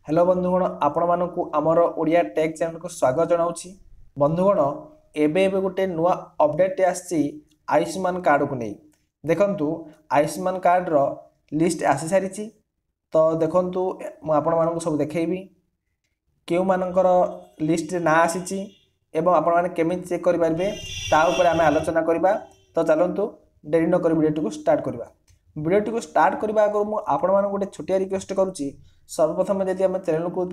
Hello बंधुगण आपण मानक आमर ओडिया टेक चैनल को स्वागत जनाऊँगी। बंधुगण एबे एबे गोटे नुआ अपडेट आसी आयुष्मान कार्ड को नहीं देखंतु आयुष्मान कार्ड रो लिस्ट आसी सारी। तो देखंतु मु आपण मानक सब देखैबी केउ मानकर लिस्ट ना आसी एवं आपण माने केमिति चेक करि पारबे ता ऊपर आमे आलोचना करबा। तो चलंतु देरी न करि वीडियो को स्टार्ट करबा। वीडियो को स्टार्ट करबा आगर मु आपण मानक गोटे छोटिया रिक्वेस्ट करूची। सर्वप्रथम जदि आम चैनल को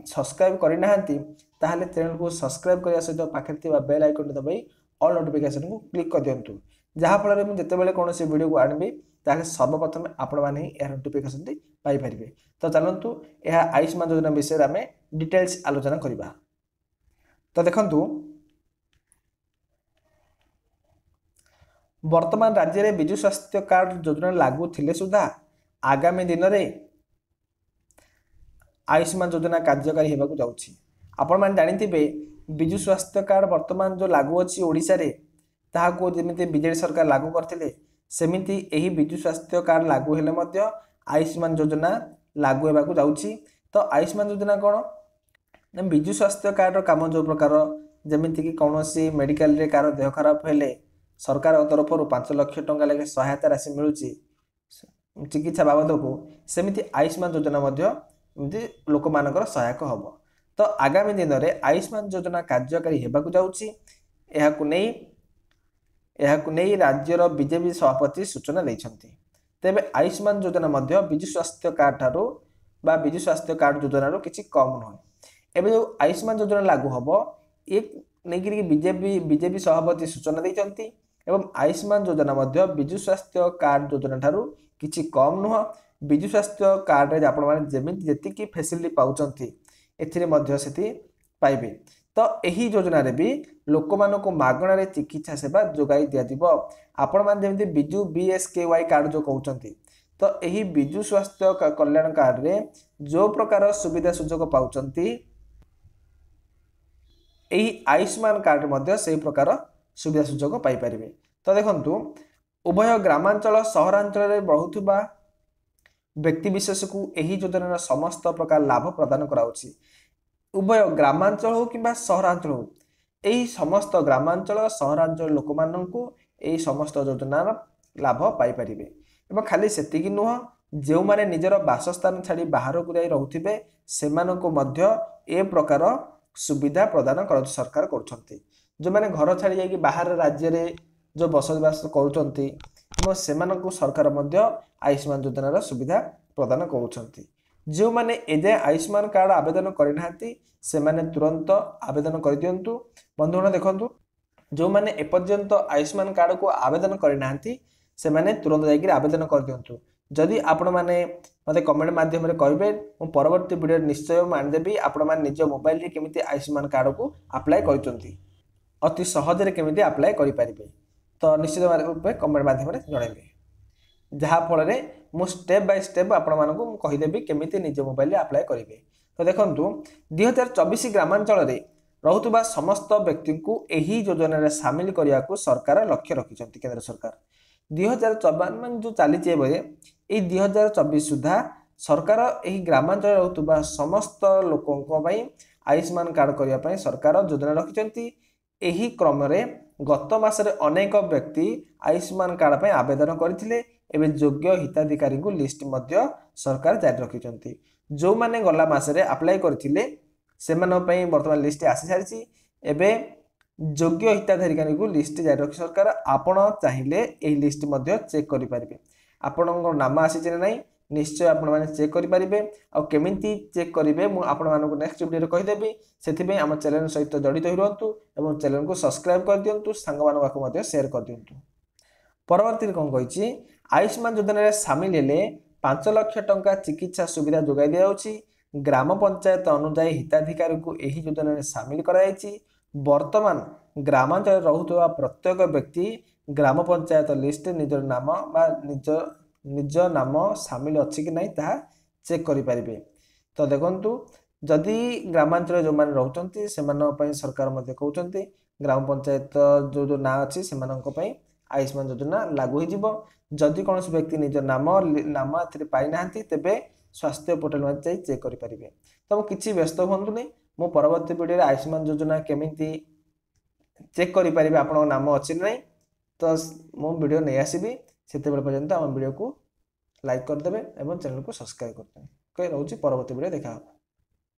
सब्सक्राइब करना चैनल को सब्सक्राइब करने सहित पाखे बेल आइकन दबाई ऑल नोटिफिकेशन को क्लिक कर दिंतु जहाँफल मुझे कौन वीडियो को आनबी ताकि सर्वप्रथम आपण मैंने नोटिफिकेशन पाइपर। तो चलतु यह आयुष्मान योजना विषय आम डिटेल्स आलोचना करवा। तो देखु वर्तमान राज्य में विजु स्वास्थ्य कार्ड योजना लागू थिले सुधा आगामी दिन में आयुष्मान योजना कार्यकारी होगा जाऊँगी। आपण मैंने जानिथिबे विजु स्वास्थ्य कार्ड वर्तमान जो लागू अच्छी ओडिशा रे ताहाको जेमिति बीजेडी सरकार लागू करथिले सेमिति एही विजु स्वास्थ्य कार्ड लागू हेले मध्य आयुष्मान योजना लागू होगा जाऊँगी। तो आयुष्मान योजना कौन विजु स्वास्थ्य कार्ड काम जो प्रकार जेमिति कि कौनसी मेडिकल रे कार देह खराब हेले सरकार तरफ 5 लाख टंका लगे सहायता राशि मिलूची चिकित्सा बाबद को सेमिति आयुष्मान योजना मध्य लोक मानकर सहायक हम। तो आगामी दिन में आयुष्मान योजना कार्यकारी होगा जाऊँगी। राज्यर बीजेपी सभापति सूचना देते तेबे आयुष्मान योजना मध्य विजु स्वास्थ्य कार्ड ठारू बा विजु स्वास्थ्य कार्ड योजना किसी कम नुह। एवं जो आयुष्मान योजना लागू हम ये नहीं बीजेपी सभापति सूचना देते एवं आयुष्मान योजना मध्य विजु स्वास्थ्य कार्ड योजना ठारू किसी कम नुह। विजु स्वास्थ्य कार्ड रे आपण माने जेमिति जेतिकी फैसिलिटी पाउचंती एथिरे मध्य सेति पाइबे। तो एही योजना रे भी लोक मानको मागणा रे चिकित्सा सेवा जोगाई दिया दिबो। आपण माने जेमिति विजु बीएसकेवाई कार्ड जो कहउचंती तो एही विजु स्वास्थ्य कल्याण कार्ड रे जो प्रकार सुविधा सुजोग पाउचंती एही आयुष्मान कार्ड मध्य से प्रकार सुविधा सुजोग पाई परिबे। तो देखंतु उभय ग्रामांचल सहरांचल रे बहुतबा व्यक्ति विशेष को यही योजनार समस्त प्रकार लाभ प्रदान कराउछि। उभय ग्रामांचल हो कि सहरांचल हो यही समस्त ग्रामांचल सहरांचल लोक माननकु यही समस्त योजनार लाभ पाई परिबे। एवं खाली सेतिकी नुह जो माने निजर बासस्थान छाड़ी बाहर को जाई रहउथिबे सेमानकु मध्य ए प्रकार सुविधा प्रदान कर सरकार करछंती। जो माने घर छाड़ी जाई बाहर राज्य रे जो बसबास करूछंती सेमानकु सरकार मध्य आयुष्मान योजनार सुविधा प्रदान करुछंती। जो माने एजे आयुष्मान कार्ड आवेदन करिनाहांती सेमाने तुरंत आवेदन कर दियंतु। बंधुगण देखंतु जो माने एपर्यंत आयुष्मान कार्ड को आवेदन करिनाहांती सेमाने तुरंत जाई आवेदन कर दियंतु। जदि आपण माने मते कमेंट माध्यम रे कहबे मु परवर्ती वीडियो निश्चय मानदेबी आपण माने निज मोबाइल रे केमिति आयुष्मान कार्ड को अप्लाई करचंती अति सहज रे केमिति अप्लाई करि परिबे। तो निश्चित रूप में कमेंट माध्यम जनइबे जहाँफल मु स्टेप बाय स्टेप आपण मानकु कहीदेवी केमिति निज मोबाइल रे अप्लाई करेंगे। तो देखंतु 2024 ग्रामांचल रे रहुतबा समस्त व्यक्ति को यही योजना रे शामिल करिया को सरकार लक्ष्य रखिछंती। केंद्र सरकार 2054 जो चली 2024 सुधा सरकार यही ग्रामांचल रहुतबा समस्त लोकों पई आयुष्मान कार्ड करिया पई सरकार योजना रखिछंती। एही क्रम रे गत मासरे अनेक व्यक्ति आयुष्मान कार्ड पर आवेदन करथिले एवं योग्य हिताधिकारी को लिस्ट मध्य सरकार जारी रखिछंती। जो माने गला मासरे अप्लाई करथिले सेमान पई वर्तमान लिस्ट आसी सारिछि। एबे योग्य हिताधिकारी को लिस्ट जारी रखि सरकार आपण चाहिले एही लिस्ट मध्य चेक करि परिबे। आपणको नाम आसी जे नै निश्चय आपण माने चेक करि परिबे। आ केमिति चेक करिवे मु आपण मानको नेक्स्ट वीडियो रे कहि देबी। सेथिबे हम चैनल सहित जडित होई रहंतु एवं चैनल को सब्सक्राइब कर दियंतु सांग मानको आको मध्य शेयर कर दियंतु। परवर्ती कोन कहिछि आयुष्मान योजना रे शामिल हेले 5 लाख टंका चिकित्सा सुविधा जोगाई दिया जाउछि। ग्राम पंचायत अनुसार हिताधिकारी को एही योजना रे शामिल करा जाइछि। वर्तमान ग्रामांचल रहुतबा प्रत्येक व्यक्ति ग्राम पंचायत लिस्ट निजर नाम बा निज नाम शामिल अच्छी कि नहीं ताहा चेक करि परिबे। तो देखंतु जदि ग्रामांचल जो माने रहउचंती सेमान पई सरकार मध्ये कहउचंती ग्राम पंचायत जो ना अछि सेमानक पई आयुष्मान योजना लागू हो जदि कौन व्यक्ति निज नाम पाई ना तेबे स्वास्थ्य पोर्टाल में जाई चेक करेंगे। तो किसी व्यस्त हूँ मो परवर्ती वीडियो आयुष्मान योजना केमिति चेक करेंगे आप नाम अच्छी ना तो मो वीडियो नहीं आसबि से पर्यंत आम वीडियो को लाइक करदे और चैनल को सब्सक्राइब करदे। रोचे परवर्ती वीडियो देखा।